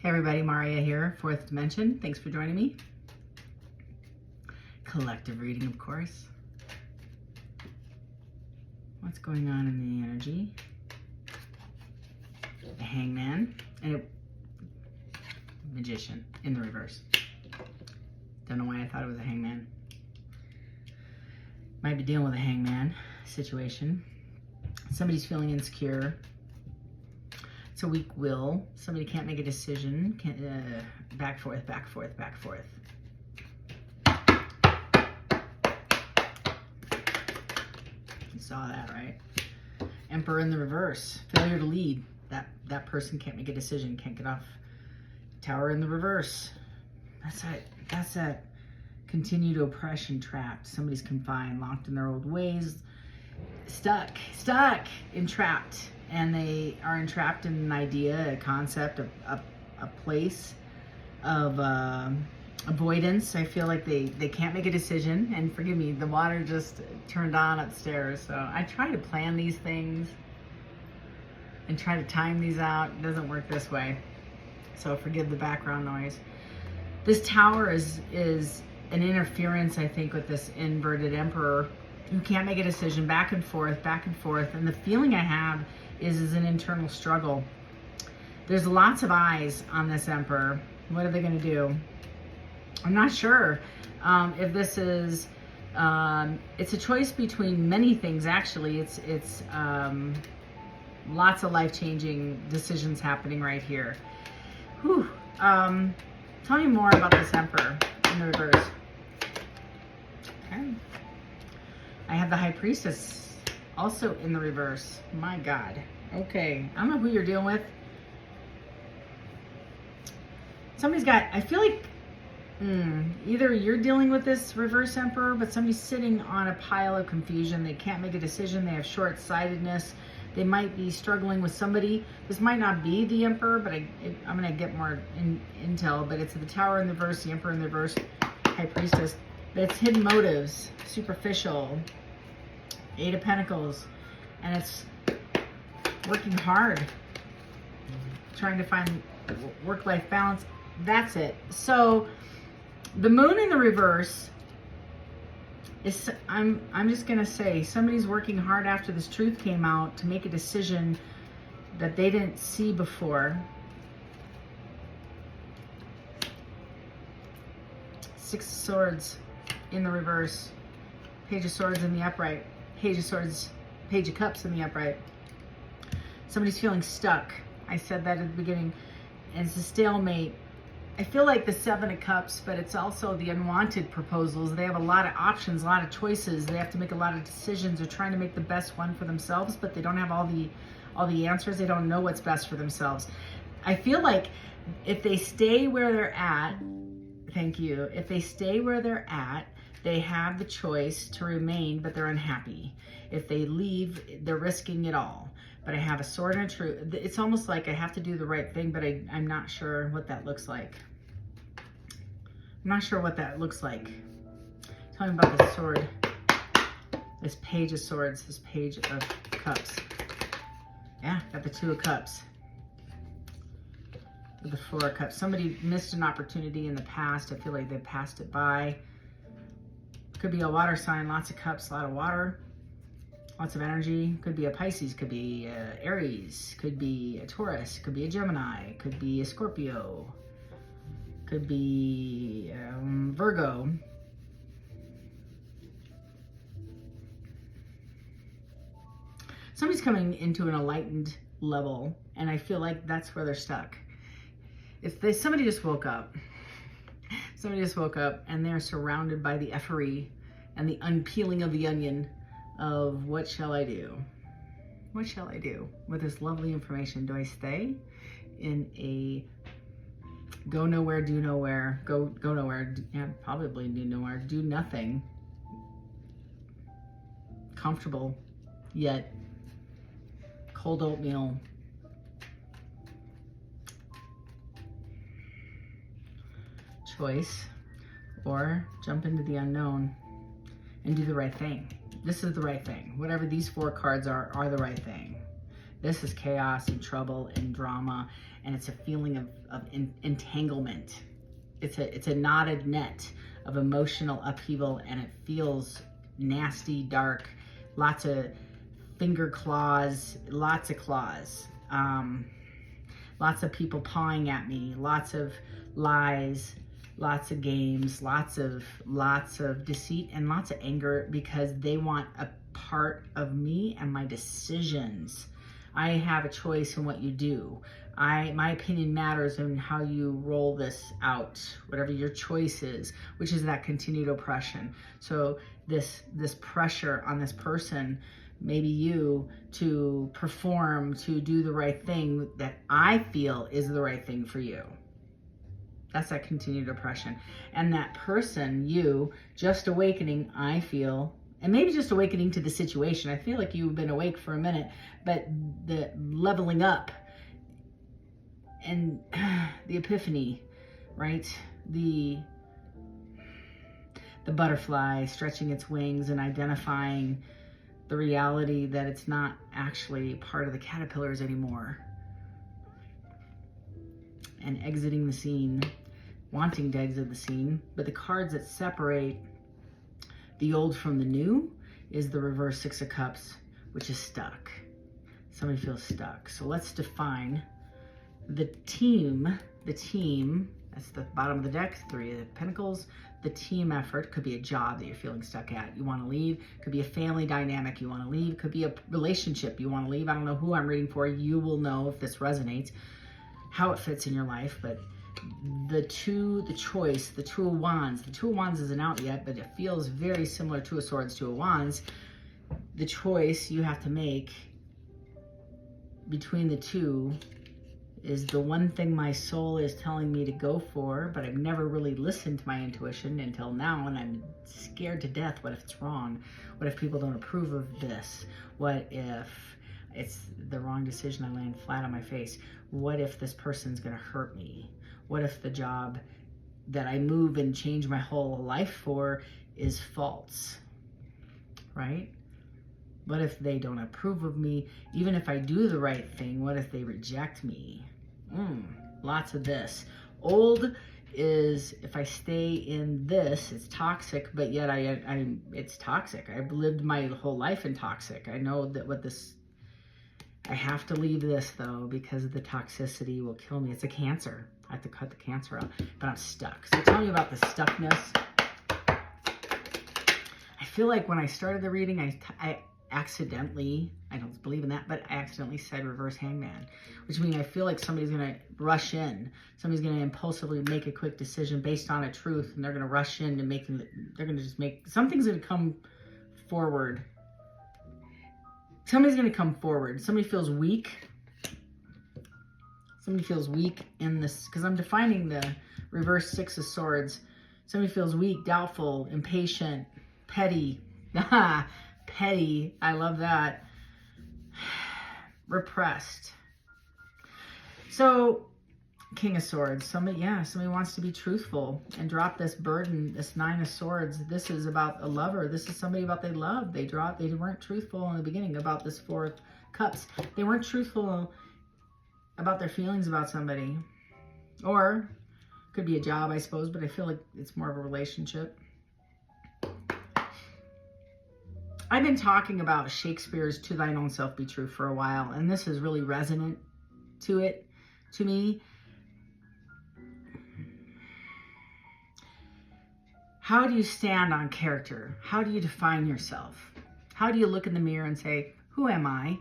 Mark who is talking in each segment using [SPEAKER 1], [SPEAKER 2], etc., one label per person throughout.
[SPEAKER 1] Hey everybody, Maria here, Fourth Dimension. Thanks for joining me. Collective reading, of course. What's going on in the energy? The Hangman and a Magician in the reverse. Don't know why I thought it was a Hangman. Might be dealing with a Hangman situation. Somebody's feeling insecure. It's a weak will. Somebody can't make a decision. Back, forth, back, forth, back, forth. You saw that, right? Emperor in the reverse. Failure to lead. That person can't make a decision, can't get off. Tower in the reverse. That's that continue to oppression, trapped. Somebody's confined, locked in their old ways, stuck, entrapped. And they are entrapped in an idea, a concept, a place of avoidance. I feel like they can't make a decision. And forgive me, the water just turned on upstairs. So I try to plan these things and try to time these out. It doesn't work this way. So forgive the background noise. This tower is an interference, I think, with this inverted emperor. You can't make a decision, back and forth, and the feeling I have is an internal struggle. There's lots of eyes on this emperor. What are they going to do? I'm not sure if this is. It's a choice between many things. Actually, it's lots of life-changing decisions happening right here. Whew. Tell me more about this emperor in the reverse. Okay. I have the High Priestess also in the reverse. My God. Okay. I don't know who you're dealing with. Somebody's got, I feel like either you're dealing with this reverse emperor, but somebody's sitting on a pile of confusion. They can't make a decision. They have short-sightedness. They might be struggling with somebody. This might not be the emperor, but I'm going to get more intel. But it's the Tower in the reverse, the Emperor in the reverse, High Priestess. But it's hidden motives, superficial, Eight of Pentacles, and it's working hard, trying to find work-life balance. That's it. So the Moon in the reverse is, I'm just gonna say, somebody's working hard after this truth came out to make a decision that they didn't see before. Six of Swords in the reverse, Page of Swords in the upright, Page of Swords, Page of Cups in the upright. Somebody's feeling stuck. I said that at the beginning. And it's a stalemate. I feel like the Seven of Cups, but it's also the unwanted proposals. They have a lot of options, a lot of choices. They have to make a lot of decisions. They're trying to make the best one for themselves, but they don't have all the answers. They don't know what's best for themselves. I feel like if they stay where they're at, thank you. If they stay where they're at, they have the choice to remain, but they're unhappy. If they leave, they're risking it all. But I have a sword and a truth. It's almost like I have to do the right thing, but I'm not sure what that looks like. I'm not sure what that looks like. Tell me about this sword. This Page of Swords, this Page of Cups. Yeah, got the Two of Cups. With the Four of Cups. Somebody missed an opportunity in the past. I feel like they passed it by. Could be a water sign, lots of cups, a lot of water, lots of energy. Could be a Pisces, could be a Aries, could be a Taurus, could be a Gemini, could be a Scorpio, could be Virgo. Somebody's coming into an enlightened level, and I feel like that's where they're stuck. Somebody just woke up. Somebody just woke up and they're surrounded by the effery and the unpeeling of the onion of what shall I do? What shall I do with this lovely information? Do I stay in a go nowhere, do nowhere, go nowhere, yeah, probably do nowhere, do nothing, comfortable yet cold oatmeal, choice, or jump into the unknown and do the right thing? This is the right thing. Whatever these four cards are the right thing. This is chaos and trouble and drama, and it's a feeling of entanglement. It's a knotted net of emotional upheaval, and it feels nasty, dark, lots of finger claws, lots of claws, lots of people pawing at me, lots of lies, lots of games, lots of deceit, and lots of anger because they want a part of me and my decisions. I have a choice in what you do. My opinion matters in how you roll this out, whatever your choice is, which is that continued oppression. So this pressure on this person, maybe you, to perform, to do the right thing that I feel is the right thing for you. That's that continued oppression. And that person, you, just awakening, I feel, and maybe just awakening to the situation. I feel like you've been awake for a minute, but the leveling up and the epiphany, right? The butterfly stretching its wings and identifying the reality that it's not actually part of the caterpillars anymore. And exiting the scene, wanting to exit the scene. But the cards that separate the old from the new is the reverse Six of Cups, which is stuck. Somebody feels stuck. So let's define the team, that's the bottom of the deck, Three of Pentacles. The team effort could be a job that you're feeling stuck at. You want to leave. Could be a family dynamic you want to leave. Could be a relationship you want to leave. I don't know who I'm reading for. You will know if this resonates, how it fits in your life. But the choice, the Two of Wands. The Two of Wands isn't out yet, but it feels very similar to a Swords, Two of Wands. The choice you have to make between the two is the one thing my soul is telling me to go for, but I've never really listened to my intuition until now, and I'm scared to death. What if it's wrong? What if people don't approve of this? What if it's the wrong decision? I land flat on my face. What if this person's gonna hurt me? What if the job that I move and change my whole life for is false, right? What if they don't approve of me? Even if I do the right thing, what if they reject me? Lots of this. Old is, if I stay in this, it's toxic, but yet it's toxic. I've lived my whole life in toxic. I know that I have to leave this though, because the toxicity will kill me. It's a cancer. I have to cut the cancer out, but I'm stuck. So tell me about the stuckness. I feel like when I started the reading, I accidentally, I don't believe in that, but I accidentally said reverse hangman, which means I feel like somebody's going to rush in. Somebody's going to impulsively make a quick decision based on a truth, and they're going to rush in to they're going to just make, something's going to come forward. Somebody's going to come forward. Somebody feels weak. Somebody feels weak in this, because I'm defining the reverse Six of Swords. Somebody feels weak, doubtful, impatient, petty. Petty, I love that. Repressed. So, King of Swords. Somebody wants to be truthful and drop this burden, this Nine of Swords. This is about a lover. This is somebody about they love. They weren't truthful in the beginning about this Four of Cups. They weren't truthful about their feelings about somebody. Or, could be a job, I suppose, but I feel like it's more of a relationship. I've been talking about Shakespeare's To Thine Own Self Be True for a while, and this is really resonant to me. How do you stand on character? How do you define yourself? How do you look in the mirror and say, who am I?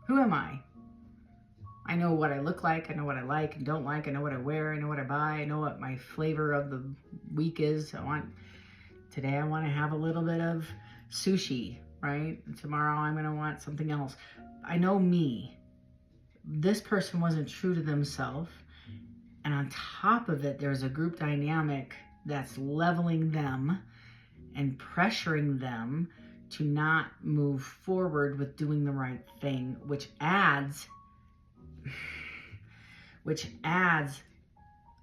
[SPEAKER 1] Who am I? I know what I look like. I know what I like and don't like. I know what I wear. I know what I buy. I know what my flavor of the week is. Today I want to have a little bit of sushi, right? And tomorrow I'm going to want something else. I know me. This person wasn't true to themselves. And on top of it, there's a group dynamic that's leveling them and pressuring them to not move forward with doing the right thing, which adds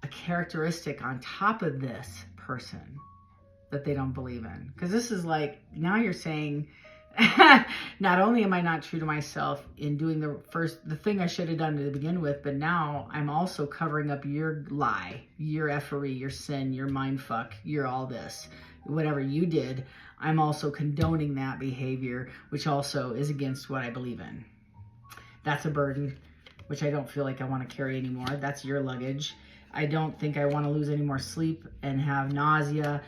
[SPEAKER 1] a characteristic on top of this person that they don't believe in. Because this is like, now you're saying not only am I not true to myself in doing the thing I should have done to begin with, but now I'm also covering up your lie, your effery, your sin, your mindfuck, your all this. Whatever you did, I'm also condoning that behavior, which also is against what I believe in. That's a burden, which I don't feel like I want to carry anymore. That's your luggage. I don't think I want to lose any more sleep and have nausea.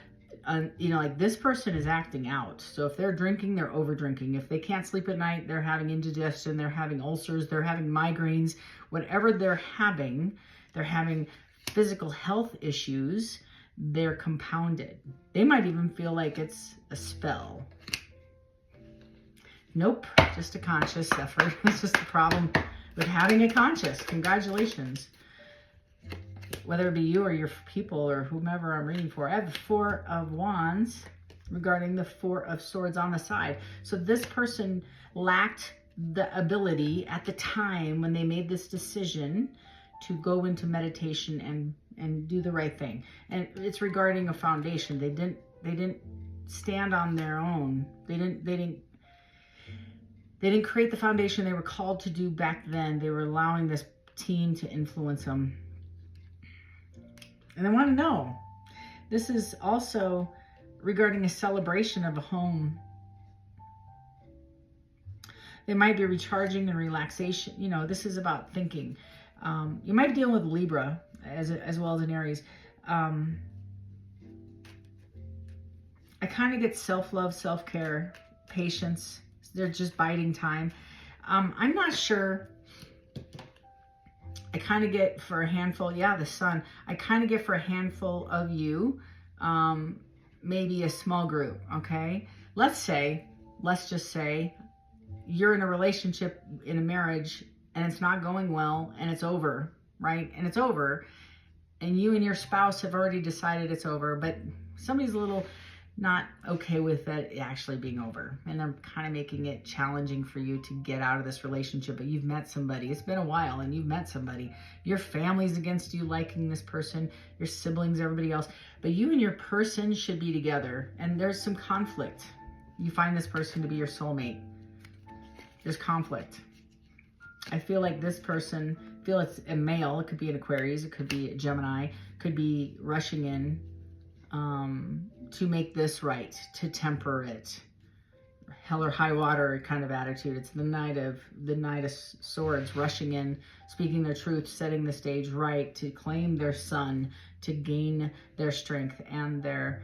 [SPEAKER 1] You know, like this person is acting out. So if they're drinking, they're over drinking. If they can't sleep at night, they're having indigestion, they're having ulcers, they're having migraines, whatever they're having physical health issues, they're compounded. They might even feel like it's a spell. Nope, just a conscious effort. It's just a problem with having a conscious. Congratulations. Whether it be you or your people or whomever I'm reading for. I have the Four of Wands regarding the Four of Swords on the side. So this person lacked the ability at the time when they made this decision to go into meditation and do the right thing. And it's regarding a foundation. They didn't stand on their own. They didn't create the foundation they were called to do back then. They were allowing this team to influence them. And I want to know, this is also regarding a celebration of a home. They might be recharging and relaxation. You know, this is about thinking. You might be dealing with Libra as well as an Aries. I kind of get self-love, self-care, patience. They're just biding time. I'm not sure. I kind of get for a handful, the sun. I kind of get for a handful of you, maybe a small group, okay? Let's just say you're in a relationship, in a marriage, and it's not going well, and it's over, right? And it's over, and you and your spouse have already decided it's over, but somebody's a little not okay with it actually being over, and they're kind of making it challenging for you to get out of this relationship. But you've met somebody, it's been a while, and you've met somebody. Your family's against you liking this person, your siblings, everybody else, but you and your person should be together, and there's some conflict. You find this person to be your soulmate. There's conflict. I feel like this person, it's a male, it could be an Aquarius, it could be a Gemini, could be rushing in to make this right, to temper it. Hell or high water kind of attitude. It's the Knight of Swords, rushing in, speaking their truth, setting the stage right, to claim their son, to gain their strength and their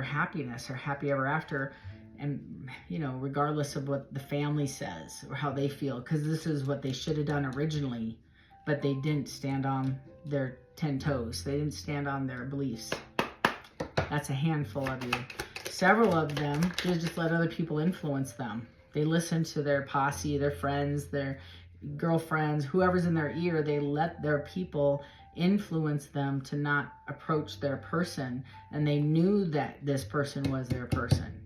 [SPEAKER 1] happiness, or happy ever after. And, you know, regardless of what the family says or how they feel, because this is what they should have done originally, but they didn't stand on their 10 toes. They didn't stand on their beliefs. That's a handful of you. Several of them, they just let other people influence them. They listen to their posse, their friends, their girlfriends, whoever's in their ear. They let their people influence them to not approach their person. And they knew that this person was their person.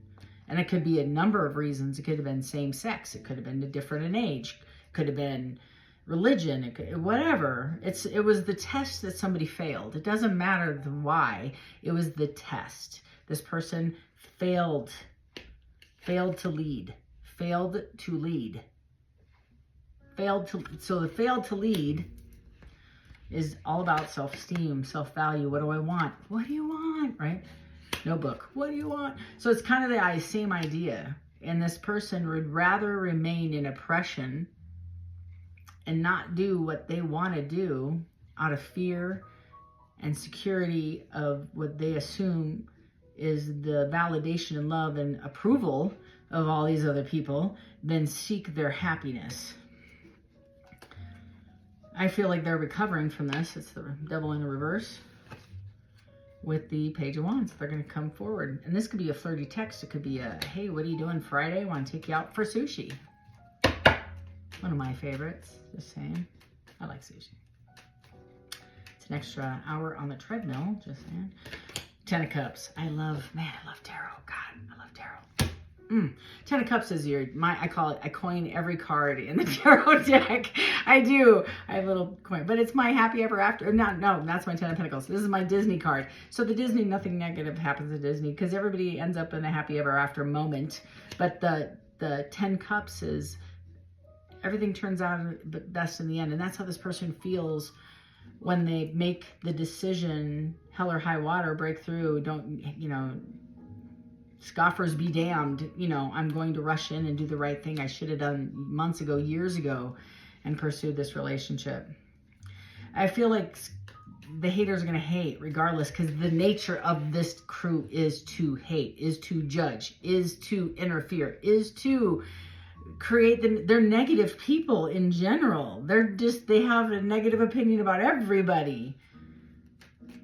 [SPEAKER 1] And it could be a number of reasons. It could have been same sex. It could have been different in age. It could have been religion, whatever. It was the test that somebody failed. It doesn't matter the why. It was the test. This person failed to lead. So the failed to lead is all about self-esteem, self-value. What do I want? What do you want, right? Notebook. What do you want? So it's kind of the same idea. And this person would rather remain in oppression and not do what they want to do out of fear and security of what they assume is the validation and love and approval of all these other people, than seek their happiness. I feel like they're recovering from this. It's the devil in the reverse with the Page of Wands. They're going to come forward. And this could be a flirty text. It could be a, hey, what are you doing Friday? I want to take you out for sushi. One of my favorites, just saying. I like sushi. It's an extra hour on the treadmill, just saying. 10 of Cups. I love tarot. God, I love tarot. Ten of Cups is I call it, I coin every card in the tarot deck. I do. I have a little coin, but it's my happy ever after. No, that's my Ten of Pentacles. This is my Disney card. So the Disney, nothing negative happens to Disney because everybody ends up in a happy ever after moment. But the 10 Cups is everything turns out best in the end. And that's how this person feels when they make the decision, hell or high water, break through, scoffers be damned, I'm going to rush in and do the right thing I should have done months ago, years ago, and pursue this relationship. I feel like the haters are going to hate regardless, because the nature of this crew is to hate, is to judge, is to interfere, is to create they're negative people in general. They have a negative opinion about everybody,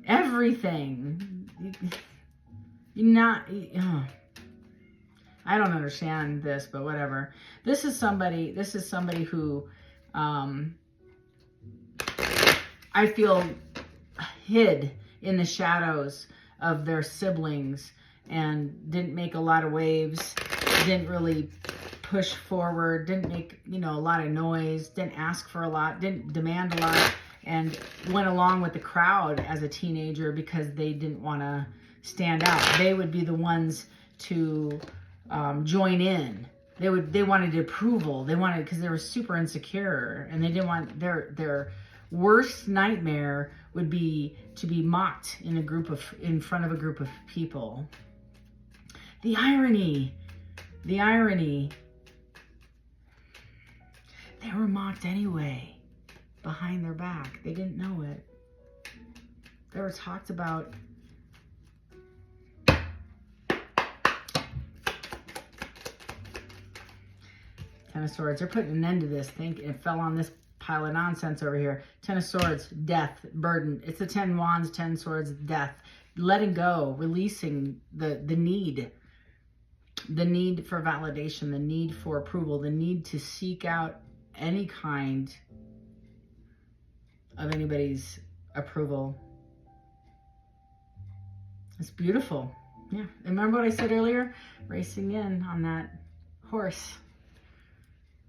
[SPEAKER 1] everything. I don't understand this, but whatever. This is somebody who I feel hid in the shadows of their siblings and didn't make a lot of waves, didn't really push forward, didn't make, a lot of noise, didn't ask for a lot, didn't demand a lot, and went along with the crowd as a teenager because they didn't want to stand out. They would be the ones to join in. They wanted approval. Because they were super insecure, and they didn't want their worst nightmare would be to be mocked in front of a group of people. The irony. They were mocked anyway, behind their back. They didn't know it. They were talked about. Ten of Swords. They're putting an end to this. It fell on this pile of nonsense over here. Ten of Swords, death, burden. It's the 10 Wands, 10 Swords, death. Letting go, releasing the need for validation, the need for approval, the need to seek out any kind of anybody's approval. It's beautiful. Yeah. Remember what I said earlier? Racing in on that horse.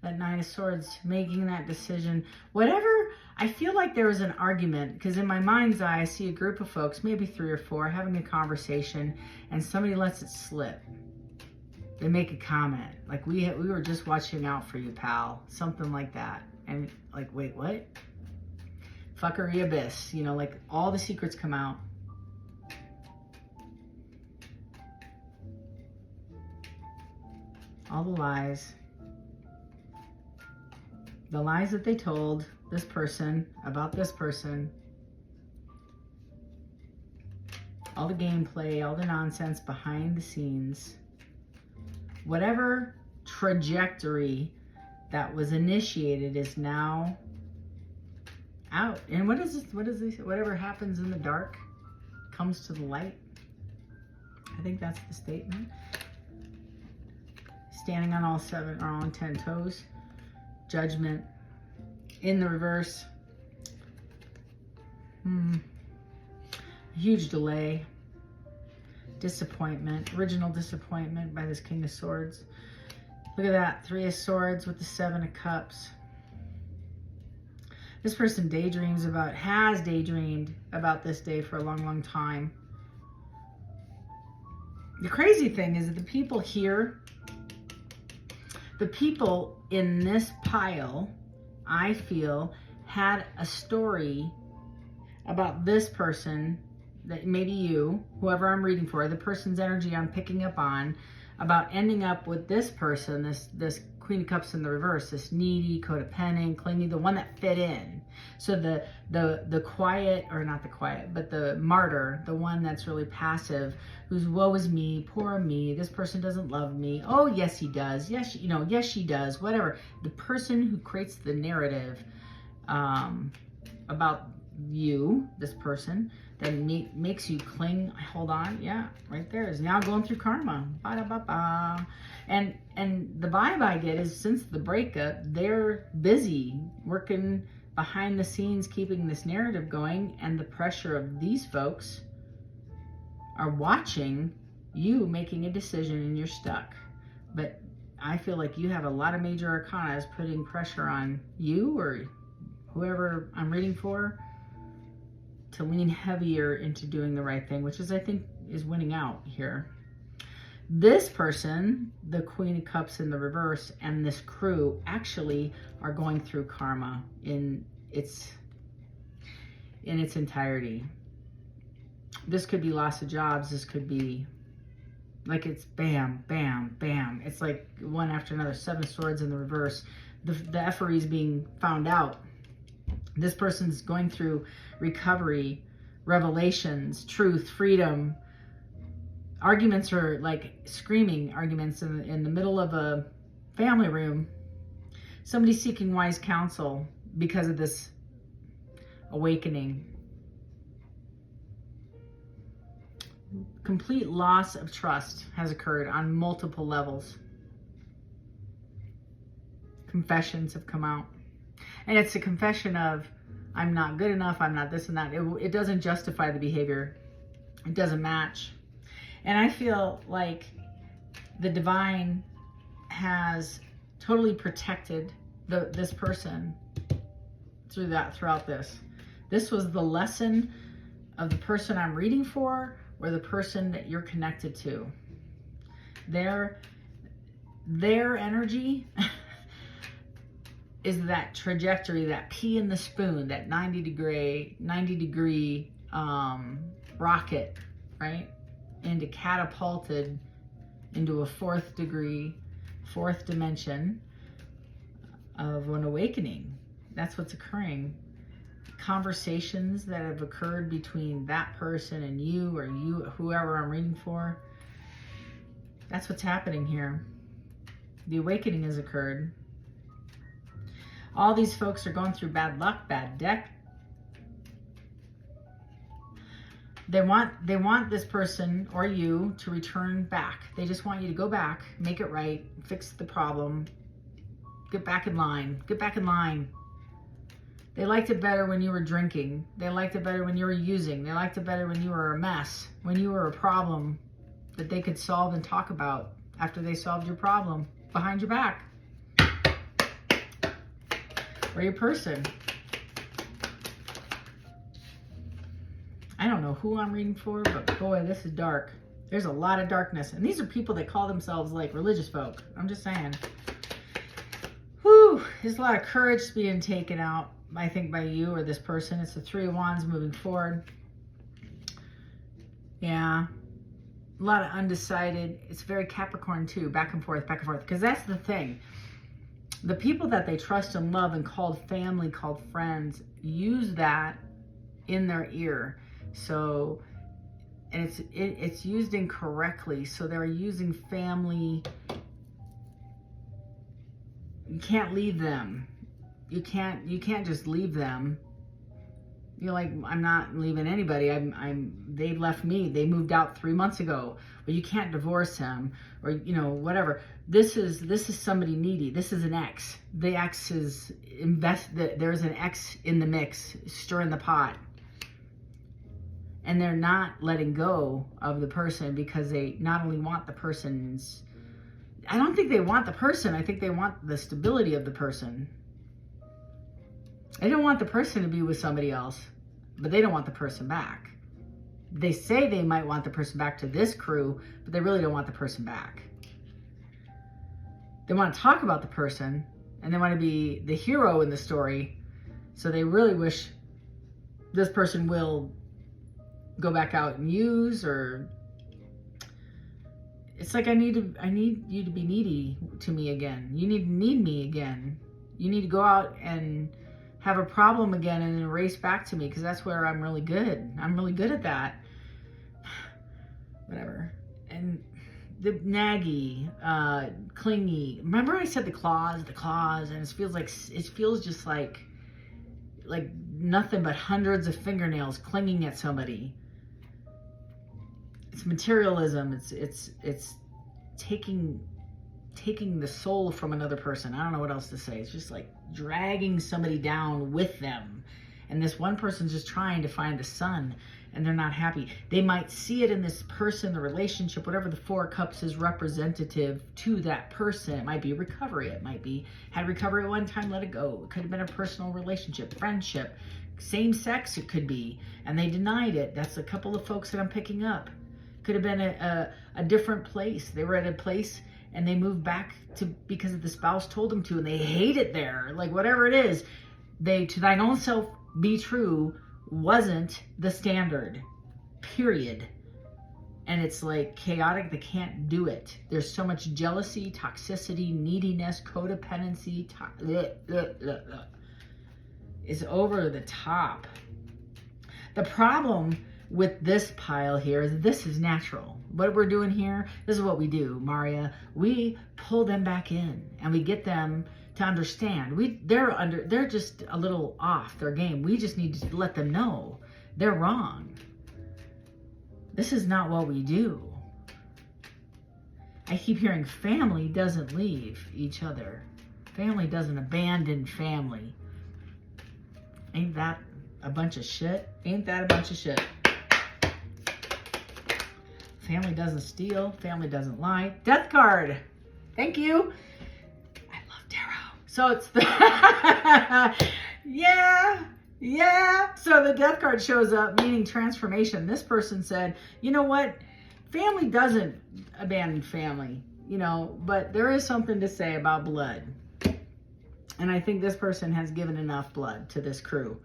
[SPEAKER 1] That Nine of Swords, making that decision. Whatever, I feel like there was an argument, because in my mind's eye, I see a group of folks, maybe 3 or 4, having a conversation, and somebody lets it slip. They make a comment, like, we were just watching out for you, pal. Something like that. And like, wait, what? Fuckery abyss. Like, all the secrets come out. All the lies. The lies that they told this person about this person. All the gameplay, all the nonsense behind the scenes. Whatever trajectory that was initiated is now out. And what is this? Whatever happens in the dark comes to the light. I think that's the statement. Standing on all 7 or on 10 toes. Judgment in the reverse. Huge delay. Disappointment. Original disappointment by this King of Swords. Look at that. 3 of Swords with the 7 of Cups. This person has daydreamed about this day for a long, long time. The crazy thing is that the people here, the people in this pile, I feel, had a story about this person, that maybe you, whoever I'm reading for, the person's energy I'm picking up on, about ending up with this person, this Queen of Cups in the reverse, this needy, codependent, clingy, the one that fit in. So the quiet, or not the quiet, but the martyr, the one that's really passive, who's woe is me, poor me, this person doesn't love me. Oh, yes, he does. Yes, yes, she does. Whatever. The person who creates the narrative about you, this person, that makes you cling. Hold on, yeah, right there, is now going through karma. Ba-da-ba-ba. And the vibe I get is, since the breakup, they're busy working behind the scenes, keeping this narrative going, and the pressure of these folks are watching you making a decision and you're stuck. But I feel like you have a lot of major arcana is putting pressure on you or whoever I'm reading for to lean heavier into doing the right thing, which is, I think, is winning out here. This person, the Queen of Cups in the reverse, and this crew actually are going through karma in its entirety. This could be loss of jobs. This could be like it's bam, bam, bam. It's like one after another. 7 swords in the reverse. The effery is being found out. This person's going through recovery, revelations, truth, freedom. Arguments are like screaming arguments in the middle of a family room. Somebody's seeking wise counsel because of this awakening. Complete loss of trust has occurred on multiple levels. Confessions have come out. And it's a confession of, I'm not good enough, I'm not this and that. It doesn't justify the behavior. It doesn't match. And I feel like the divine has totally protected this person throughout this. This was the lesson of the person I'm reading for, or the person that you're connected to. Their energy is that trajectory, that pea in the spoon, that 90 degree rocket, right? Into catapulted into a fourth dimension of an awakening. That's what's occurring. Conversations that have occurred between that person and you, or you, whoever I'm reading for. That's what's happening here. The awakening has occurred. All these folks are going through bad luck, bad deck. They want this person or you to return back. They just want you to go back, make it right, fix the problem, get back in line, get back in line. They liked it better when you were drinking. They liked it better when you were using. They liked it better when you were a mess, when you were a problem that they could solve and talk about after they solved your problem behind your back. Or your person. I don't know who I'm reading for, but boy, this is dark. There's a lot of darkness. And these are people that call themselves like religious folk. I'm just saying. Whew, there's a lot of courage being taken out, I think, by you or this person. It's the 3 of Wands moving forward. Yeah. A lot of undecided. It's very Capricorn too, back and forth, because that's the thing. The people that they trust and love and called family, called friends, use that in their ear. So, and it's used incorrectly. So they're using family. You can't leave them. You can't just leave them. You're like, I'm not leaving anybody. They left me. They moved out 3 months ago. But you can't divorce him, or whatever. This is somebody needy. This is an ex. The ex is there's an ex in the mix, stirring the pot. And they're not letting go of the person because they not only want the person's, I don't think they want the person. I think they want the stability of the person. They don't want the person to be with somebody else, but they don't want the person back. They say they might want the person back to this crew, but they really don't want the person back. They want to talk about the person, and they want to be the hero in the story, so they really wish this person will go back out and use, or it's like I need you to be needy to me again. You need me again. You need to go out and have a problem again and then race back to me, because that's where I'm really good. I'm really good at that. Whatever. And the naggy, clingy. Remember I said the claws, and it feels just like nothing but hundreds of fingernails clinging at somebody. It's materialism. It's taking the soul from another person. I don't know what else to say. It's just like dragging somebody down with them. And this one person's just trying to find the sun and they're not happy. They might see it in this person, the relationship, whatever the Four of Cups is representative to that person. It might be recovery. It might be had recovery at one time, let it go. It could have been a personal relationship, friendship, same sex it could be, and they denied it. That's a couple of folks that I'm picking up. Could have been a different place. They were at a place and they moved back to because the spouse told them to, and they hate it there. Like whatever it is, they to thine own self be true wasn't the standard, period. And it's like chaotic. They can't do it. There's so much jealousy, toxicity, neediness, codependency. Is over the top. The problem with this pile here is this is natural. What we're doing here, this is what we do, Maria. We pull them back in and we get them to understand. They're just a little off their game. We just need to let them know they're wrong. This is not what we do. I keep hearing family doesn't leave each other. Family doesn't abandon family. Ain't that a bunch of shit? Ain't that a bunch of shit? Family doesn't steal. Family doesn't lie. Death card. Thank you. I love tarot. So it's the yeah. So the death card shows up, meaning transformation. This person said, you know what? Family doesn't abandon family, but there is something to say about blood. And I think this person has given enough blood to this crew.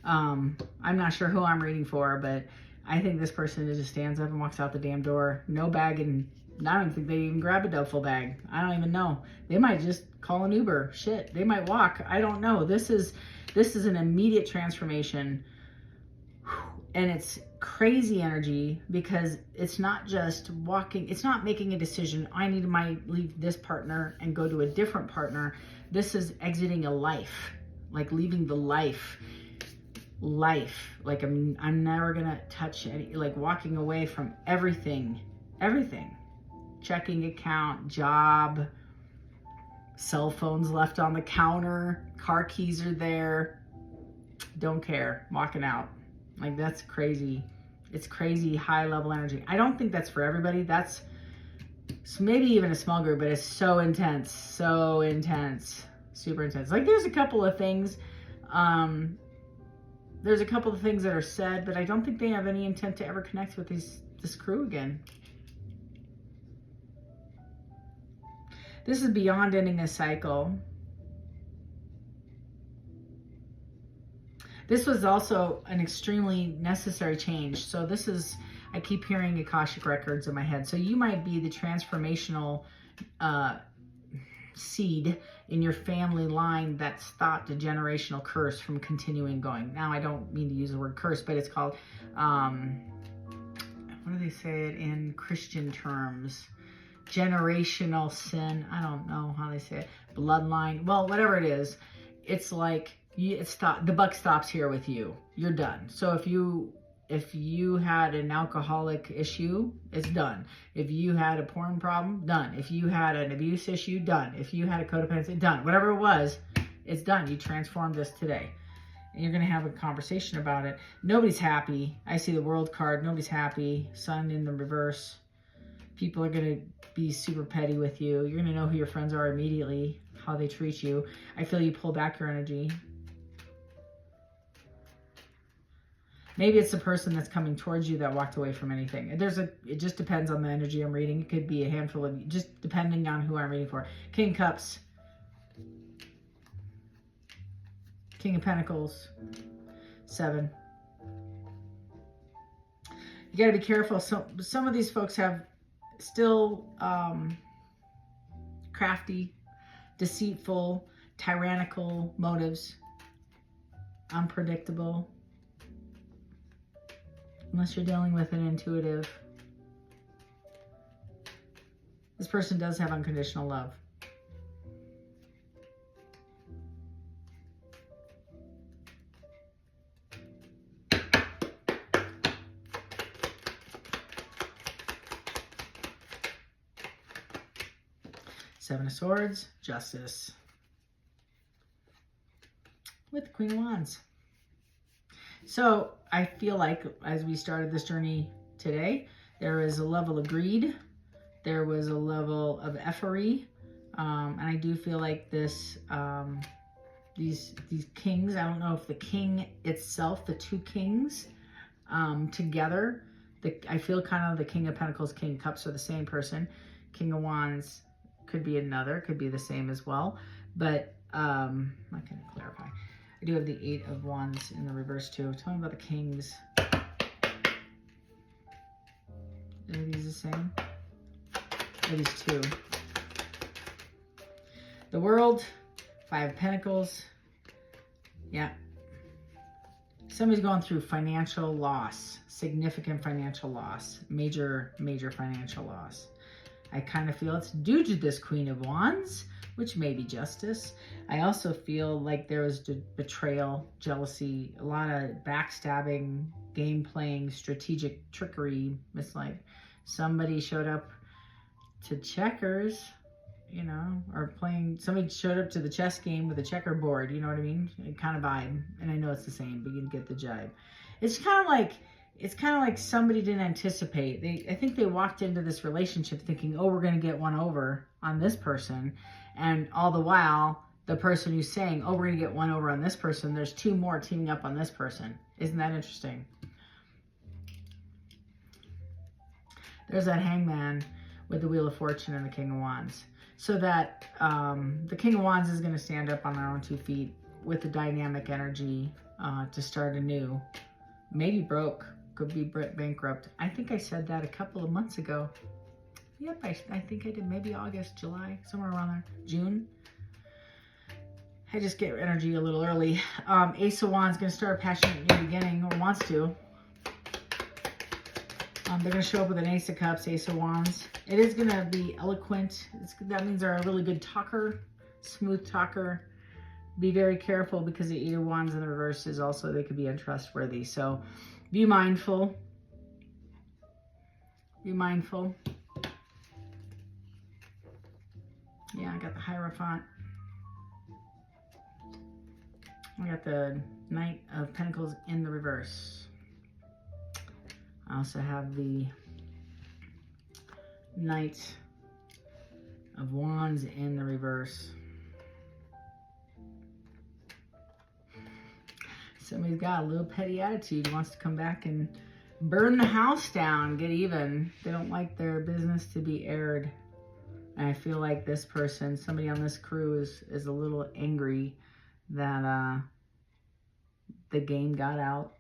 [SPEAKER 1] I'm not sure who I'm reading for, but I think this person just stands up and walks out the damn door. No bag, and I don't think they even grab a duffel bag. I don't even know. They might just call an Uber. Shit, they might walk. I don't know. This is an immediate transformation. And it's crazy energy because it's not just walking. It's not making a decision. I need to leave this partner and go to a different partner. This is exiting a life, like leaving the life. Like I'm never gonna touch any, like walking away from everything, checking account, job, cell phones left on the counter, car keys are there, don't care, walking out. Like that's crazy. It's crazy high level energy. I don't think that's for everybody. That's maybe even a small group, but it's so intense, super intense. Like there's a couple of things that are said, but I don't think they have any intent to ever connect with this crew again. This is beyond ending a cycle. This was also an extremely necessary change. So this is, I keep hearing Akashic records in my head. So you might be the transformational seed in your family line that stopped a generational curse from continuing going. Now, I don't mean to use the word curse, but it's called, what do they say it in Christian terms? Generational sin. I don't know how they say it. Bloodline. Well, whatever it is, it's like the buck stops here with you. You're done. So if you had an alcoholic issue, it's done. If you had a porn problem, done. If you had an abuse issue, done. If you had a codependency, done. Whatever it was, it's done. You transformed this today. And you're going to have a conversation about it. Nobody's happy. I see the World card. Nobody's happy. Sun in the reverse. People are going to be super petty with you. You're going to know who your friends are immediately, how they treat you. I feel you pull back your energy. Maybe it's the person that's coming towards you that walked away from anything. It just depends on the energy I'm reading. It could be a handful of, just depending on who I'm reading for. King of Cups. King of Pentacles. 7. You got to be careful. Some of these folks have still crafty, deceitful, tyrannical motives. Unpredictable. Unless you're dealing with an intuitive. This person does have unconditional love. Seven of Swords, Justice. With the Queen of Wands. So I feel like as we started this journey today, there is a level of greed. There was a level of effery. And I do feel like this, these kings, I don't know if the king itself, the two kings together, I feel kind of the King of Pentacles, King of Cups are the same person. King of Wands could be another, could be the same as well. But I'm not going to clarify. I do have the Eight of Wands in the reverse too. Tell me about the kings. Are these the same? Are these two? The World, Five of Pentacles. Yeah. Somebody's going through financial loss, significant financial loss, major financial loss. I kind of feel it's due to this Queen of Wands, which may be justice. I also feel like there was betrayal, jealousy, a lot of backstabbing, game playing, strategic trickery. It's like somebody showed up to checkers, you know, or somebody showed up to the chess game with a checkerboard, you know what I mean? Kind of vibe. And I know it's the same, but you get the jibe. It's kind of like somebody didn't anticipate. I think they walked into this relationship thinking, oh, we're going to get one over on this person. And all the while, the person who's saying, oh, we're going to get one over on this person, there's two more teaming up on this person. Isn't that interesting? There's that Hangman with the Wheel of Fortune and the King of Wands. So that the King of Wands is going to stand up on their own 2 feet with the dynamic energy to start anew. Maybe broke. Could be bankrupt. I think I said that a couple of months ago. Yep, I think I did. Maybe August, July, somewhere around there. June. I just get energy a little early. Ace of Wands going to start a passionate new beginning, or wants to. They're going to show up with an Ace of Cups, Ace of Wands. It is going to be eloquent. That means they're a really good talker, smooth talker. Be very careful because the Eight of Wands in the reverse is also, they could be untrustworthy. So be mindful. Be mindful. Yeah, I got the Hierophant. I got the Knight of Pentacles in the reverse. I also have the Knight of Wands in the reverse. Somebody's got a little petty attitude, wants to come back and burn the house down, get even. They don't like their business to be aired. And I feel like this person, somebody on this crew is a little angry that the game got out,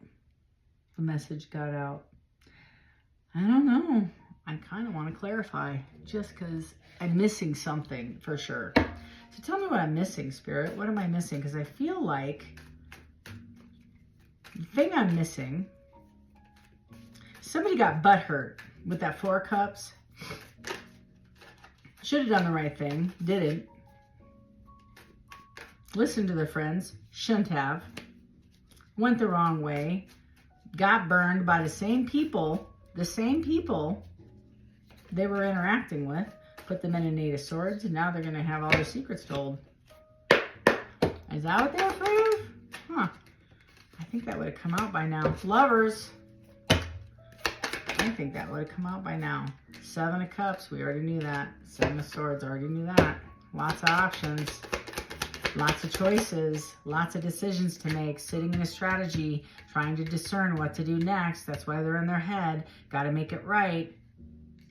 [SPEAKER 1] the message got out. I don't know. I kind of want to clarify just because I'm missing something for sure. So tell me what I'm missing, Spirit. What am I missing? Because I feel like the thing I'm missing, somebody got butthurt with that Four of Cups. Should have done the right thing. Didn't. Listened to their friends. Shouldn't have. Went the wrong way. Got burned by the same people they were interacting with. Put them in an Eight of Swords, and now they're going to have all their secrets told. Is that what they're afraid of? Huh. I think that would have come out by now. Lovers. I think that would have come out by now. Seven of Cups, we already knew that. Seven of Swords, already knew that. Lots of options. Lots of choices. Lots of decisions to make. Sitting in a strategy, trying to discern what to do next. That's why they're in their head. Got to make it right.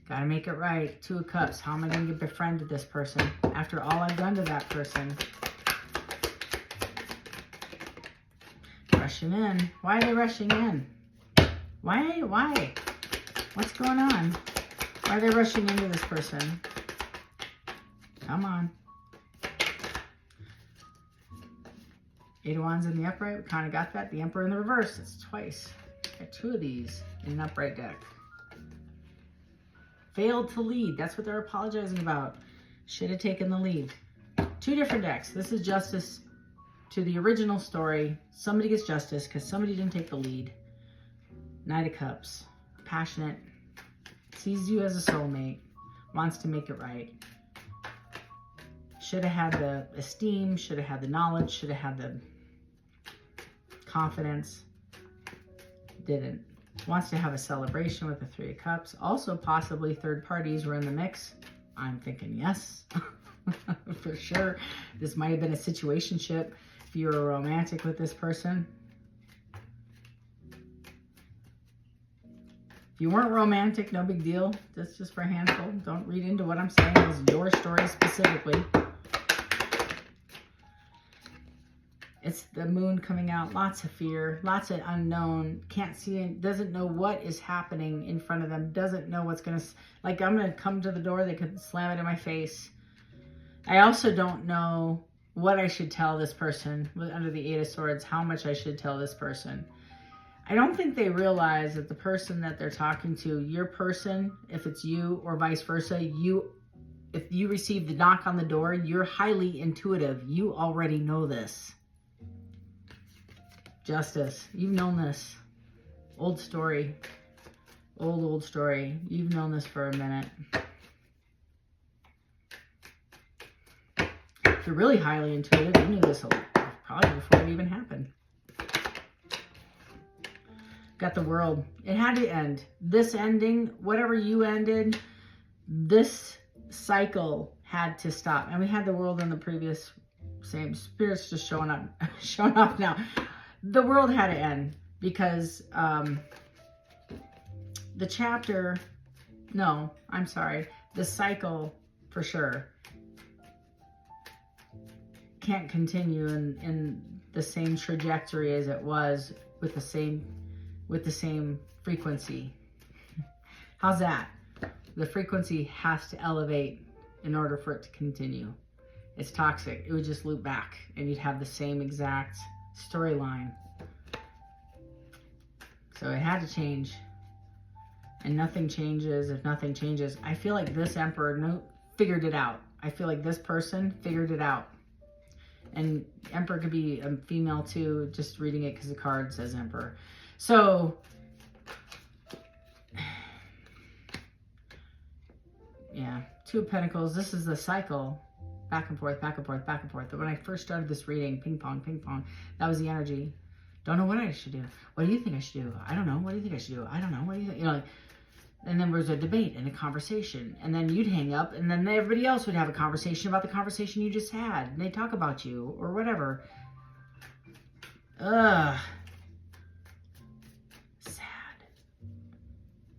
[SPEAKER 1] Got to make it right. Two of Cups. How am I going to get befriended this person after all I've done to that person? Rushing in. Why are they rushing in? Why? What's going on? Why are they rushing into this person? Come on. Eight of Wands in the upright. We kind of got that. The Emperor in the reverse. That's twice. Got two of these in an upright deck. Failed to lead. That's what they're apologizing about. Should have taken the lead. Two different decks. This is justice to the original story. Somebody gets justice because somebody didn't take the lead. Knight of Cups. Passionate. Sees you as a soulmate. Wants to make it right. Should have had the esteem. Should have had the knowledge. Should have had the confidence. Didn't. Wants to have a celebration with the Three of Cups. Also, possibly third parties were in the mix. I'm thinking yes, for sure. This might have been a situationship if you were romantic with this person. If you weren't romantic, no big deal. That's just for a handful. Don't read into what I'm saying. It's your story specifically. It's the moon coming out. Lots of fear. Lots of unknown. Can't see it. Doesn't know what is happening in front of them. Doesn't know what's going to... Like, I'm going to come to the door. They could slam it in my face. I also don't know what I should tell this person. Under the Eight of Swords, how much I should tell this person. I don't think they realize that the person that they're talking to, your person, if it's you or vice versa, if you receive the knock on the door, you're highly intuitive. You already know this. Justice. You've known this. Old story. Old story. You've known this for a minute. If you're really highly intuitive, you knew this probably before it even happened. Got the World. It had to end. This ending, whatever you ended, this cycle had to stop. And we had the World in the previous, same spirits just showing up now. The World had to end because the chapter, no, I'm sorry, the cycle for sure can't continue in the same trajectory as it was with the same frequency. How's that? The frequency has to elevate in order for it to continue. It's toxic. It would just loop back and you'd have the same exact storyline. So it had to change. And nothing changes if nothing changes. I feel like this Emperor figured it out. I feel like this person figured it out. And Emperor could be a female too, just reading it because the card says Emperor. So, yeah, Two of Pentacles. This is the cycle. Back and forth, back and forth, back and forth. But when I first started this reading, ping pong, that was the energy. Don't know what I should do. What do you think I should do? I don't know. What do you think I should do? I don't know. What do you think? You know, like, and then there was a debate and a conversation. And then you'd hang up and then everybody else would have a conversation about the conversation you just had. And they'd talk about you or whatever. Ugh. Sad.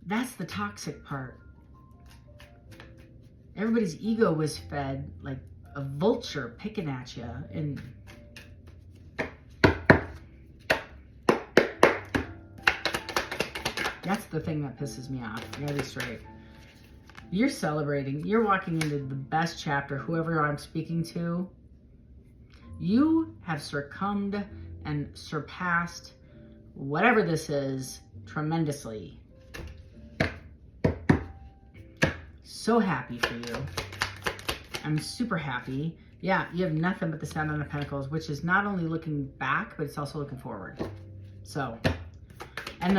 [SPEAKER 1] That's the toxic part. Everybody's ego was fed like a vulture picking at you. And that's the thing that pisses me off. I gotta be straight. You're celebrating. You're walking into the best chapter, whoever I'm speaking to. You have succumbed and surpassed whatever this is tremendously. So happy for you. I'm super happy. Yeah, you have nothing but the Seven of Pentacles, which is not only looking back, but it's also looking forward. So, I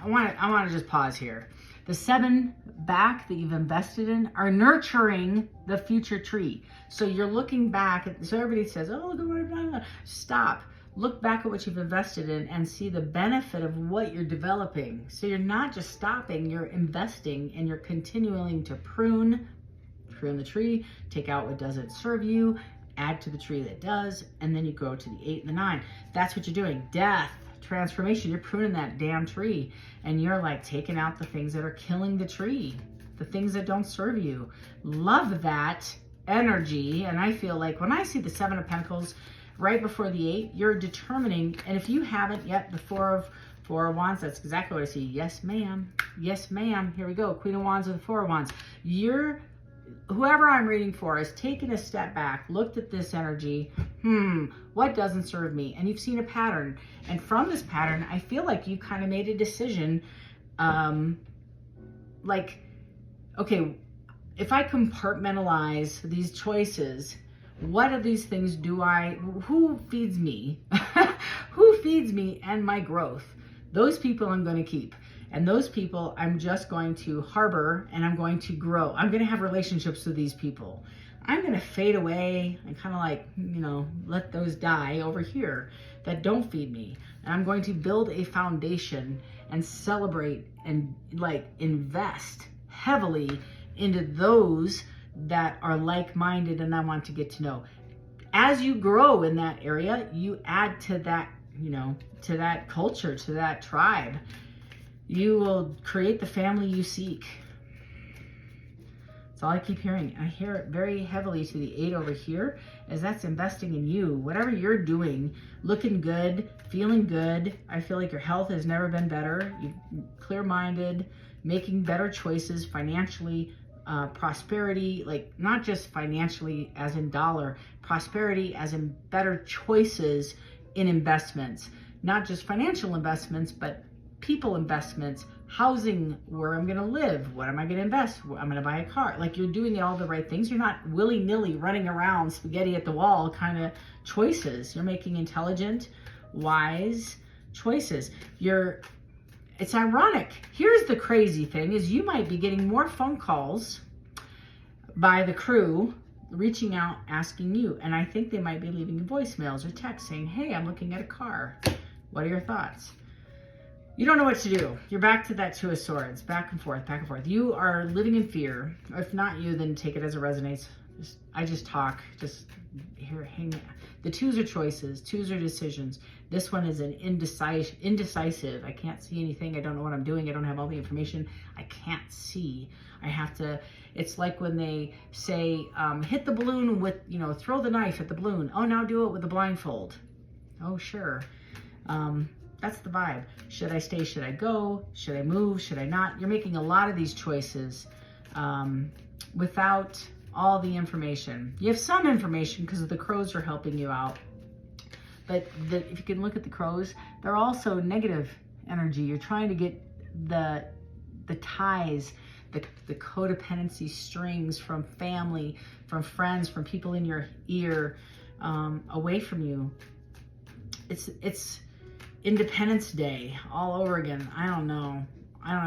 [SPEAKER 1] want to just pause here. The 7 back that you've invested in are nurturing the future tree. So you're looking back at, so everybody says, oh, look at what I've done. Stop. Look back at what you've invested in and see the benefit of what you're developing. So you're not just stopping, you're investing and you're continuing to prune the tree, take out what doesn't serve you, add to the tree that does, and then you go to the 8 and the 9. That's what you're doing. Death, transformation. You're pruning that damn tree and you're like taking out the things that are killing the tree, the things that don't serve you. Love that energy. And I feel like when I see the 7 of Pentacles right before the 8, you're determining, and if you haven't yet, the 4 of Wands, that's exactly what I see. Yes, ma'am. Yes, ma'am. Here we go. Queen of Wands with the 4 of Wands. Whoever I'm reading for has taken a step back, looked at this energy. What doesn't serve me? And you've seen a pattern. And from this pattern, I feel like you kind of made a decision. Like, okay, if I compartmentalize these choices, what of these things who feeds me? Who feeds me and my growth? Those people I'm going to keep. And those people I'm just going to harbor and I'm going to grow. I'm going to have relationships with these people. I'm going to fade away and kind of like, let those die over here that don't feed me. And I'm going to build a foundation and celebrate and like invest heavily into those that are like-minded and I want to get to know. As you grow in that area, you add to that, to that culture, to that tribe. You will create the family you seek. That's all I keep hearing. I hear it very heavily to the 8 over here, as that's investing in you. Whatever you're doing, looking good, feeling good. I feel like your health has never been better. You're clear-minded, making better choices financially, prosperity, like not just financially as in dollar, prosperity as in better choices in investments. Not just financial investments, but people investments, housing, where I'm going to live, what am I going to invest, I'm going to buy a car. Like you're doing all the right things. You're not willy-nilly running around spaghetti at the wall kind of choices. You're making intelligent, wise choices. It's ironic. Here's the crazy thing is you might be getting more phone calls by the crew reaching out, asking you. And I think they might be leaving voicemails or texts saying, hey, I'm looking at a car. What are your thoughts? You don't know what to do. You're back to that 2 of Swords, back and forth, back and forth. You are living in fear. If not you, then take it as it resonates. I just talk. Just here, hang. The 2s are choices. 2s are decisions. This one is an indecisive. I can't see anything. I don't know what I'm doing. I don't have all the information. I can't see. I have to. It's like when they say, hit the balloon with, throw the knife at the balloon. Oh, now do it with the blindfold. Oh, sure. That's the vibe. Should I stay? Should I go? Should I move? Should I not? You're making a lot of these choices without all the information. You have some information because the crows are helping you out. But if you can look at the crows, they're also negative energy. You're trying to get the ties, the codependency strings from family, from friends, from people in your ear, away from you. It's Independence Day all over again. I don't know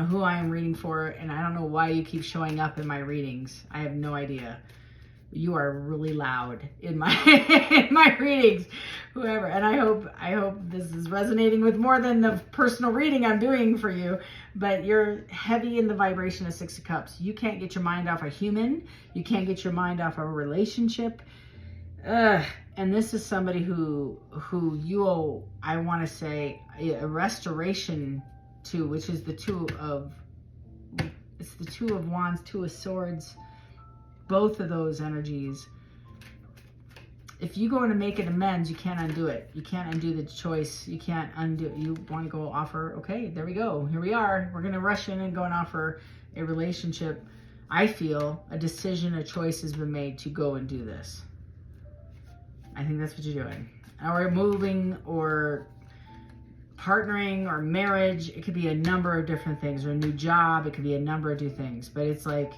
[SPEAKER 1] who I am reading for, and I don't know why you keep showing up in my readings. I have no idea. You are really loud in my in my readings, whoever. And I hope this is resonating with more than the personal reading I'm doing for you. But you're heavy in the vibration of 6 of Cups. You can't get your mind off a human. You can't get your mind off a relationship. And this is somebody who you owe, I want to say, a restoration to, which is the 2 of Wands, 2 of Swords, both of those energies. If you go to make an amends, you can't undo it. You can't undo the choice. You can't undo it. You want to go offer, okay, there we go. Here we are. We're going to rush in and go and offer a relationship. I feel a decision, a choice has been made to go and do this. I think that's what you're doing. Or moving, or partnering, or marriage. It could be a number of different things, or a new job. It could be a number of different things. But it's like,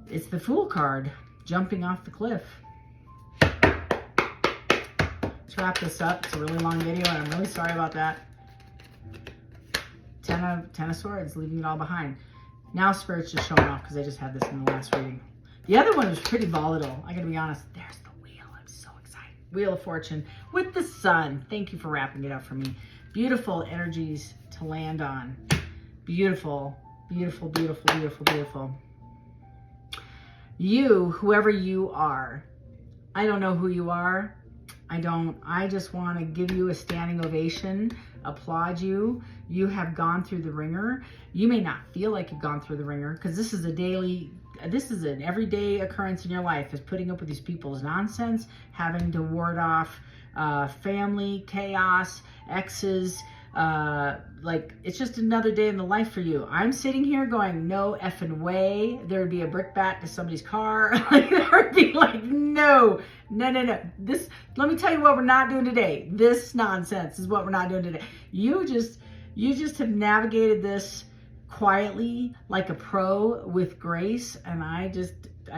[SPEAKER 1] it's the Fool card, jumping off the cliff. Let's wrap this up. It's a really long video, and I'm really sorry about that. 10 of Swords, leaving it all behind. Now Spirit's just showing off because I just had this in the last reading. The other one was pretty volatile. I gotta be honest. There's the Wheel. I'm so excited. Wheel of Fortune with the Sun. Thank you for wrapping it up for me. Beautiful energies to land on. Beautiful, beautiful, beautiful, beautiful, beautiful. You, whoever you are, I don't know who you are. I just want to give you a standing ovation, applaud you. You have gone through the ringer. You may not feel like you've gone through the ringer because this is an everyday occurrence in your life, is putting up with these people's nonsense, having to ward off family, chaos, exes, like it's just another day in the life for you. I'm sitting here going, no effing way there would be a brickbat to somebody's car. Like there would be like, no. This, let me tell you what we're not doing today. This nonsense is what we're not doing today. You just have navigated this quietly like a pro with grace, and I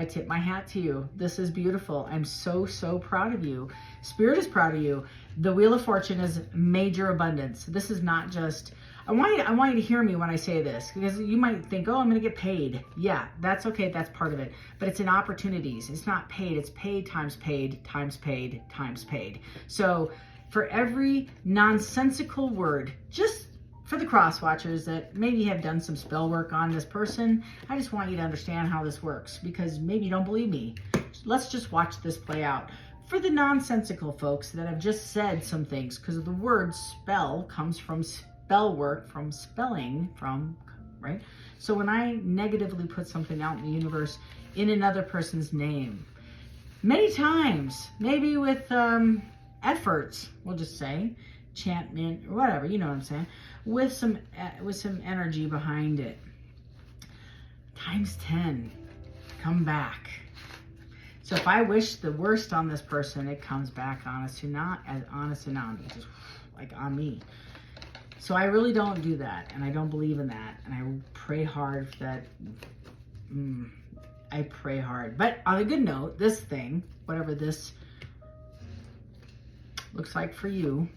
[SPEAKER 1] tip my hat to you. This is beautiful. I'm so proud of you. Spirit is proud of you. The Wheel of Fortune is major abundance. This is not just, I want you to hear me when I say this, because you might think, oh, I'm going to get paid. Yeah, that's okay. That's part of it. But it's in opportunities. It's not paid. It's paid times paid times paid times paid. So for every nonsensical word, just for the cross watchers that maybe have done some spell work on this person, I just want you to understand how this works, because maybe you don't believe me. Let's just watch this play out. For the nonsensical folks that have just said some things, because the word spell comes from spell work, from spelling, right? So when I negatively put something out in the universe in another person's name, many times, maybe with efforts, we'll just say, enchantment or whatever, you know what I'm saying, with some energy behind it, times 10, come back. So if I wish the worst on this person, it comes back honest and on me, just like on me. So I really don't do that, and I don't believe in that, and I pray hard that. I pray hard. But on a good note, this thing, whatever this looks like for you,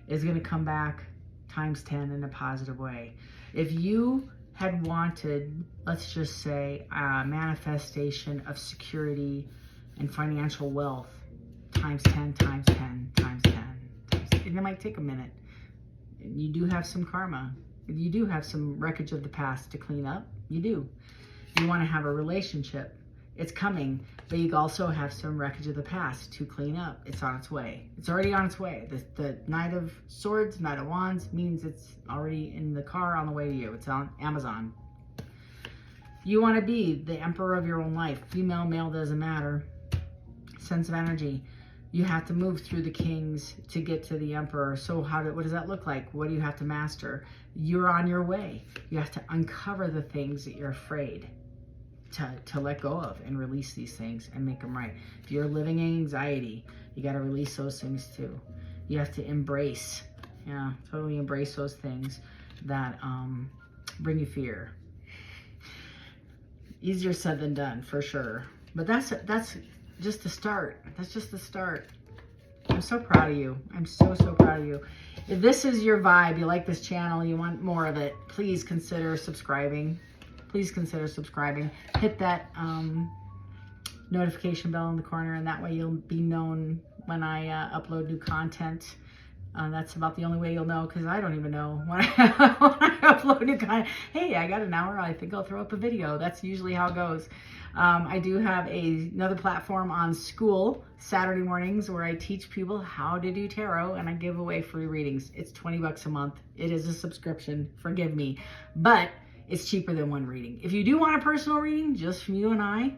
[SPEAKER 1] is going to come back times 10 in a positive way. If you had wanted, let's just say, a manifestation of security and financial wealth, times 10, times 10, times 10, and it might take a minute. You do have some karma. You do have some wreckage of the past to clean up. You do. You want to have a relationship. It's coming, but you also have some wreckage of the past to clean up. It's on its way. It's already on its way. The Knight of Swords, Knight of Wands means it's already in the car on the way to you. It's on Amazon. You want to be the emperor of your own life. Female, male, doesn't matter. Sense of energy. You have to move through the kings to get to the emperor. So what does that look like? What do you have to master? You're on your way. You have to uncover the things that you're afraid to let go of, and release these things and make them right. If you're living in anxiety, you got to release those things too. You have to embrace, totally embrace those things that bring you fear. Easier said than done, for sure. But that's just the start. That's just the start. I'm so proud of you. I'm so proud of you. If this is your vibe, you like this channel, you want more of it, please consider subscribing. Please consider subscribing. Hit that notification bell in the corner, and that way you'll be known when I upload new content. That's about the only way you'll know, because I don't even know when I upload new content. Hey, I got an hour. I think I'll throw up a video. That's usually how it goes. I do have another platform on School Saturday mornings where I teach people how to do tarot, and I give away free readings. It's $20 a month. It is a subscription. Forgive me, but it's cheaper than one reading. If you do want a personal reading, just from you and I,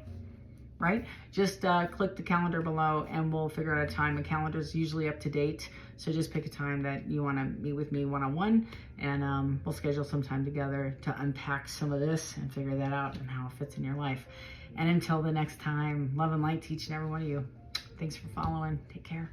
[SPEAKER 1] right? Just click the calendar below and we'll figure out a time. The calendar is usually up to date. So just pick a time that you want to meet with me one-on-one, and we'll schedule some time together to unpack some of this and figure that out and how it fits in your life. And until the next time, love and light to each and every one of you. Thanks for following. Take care.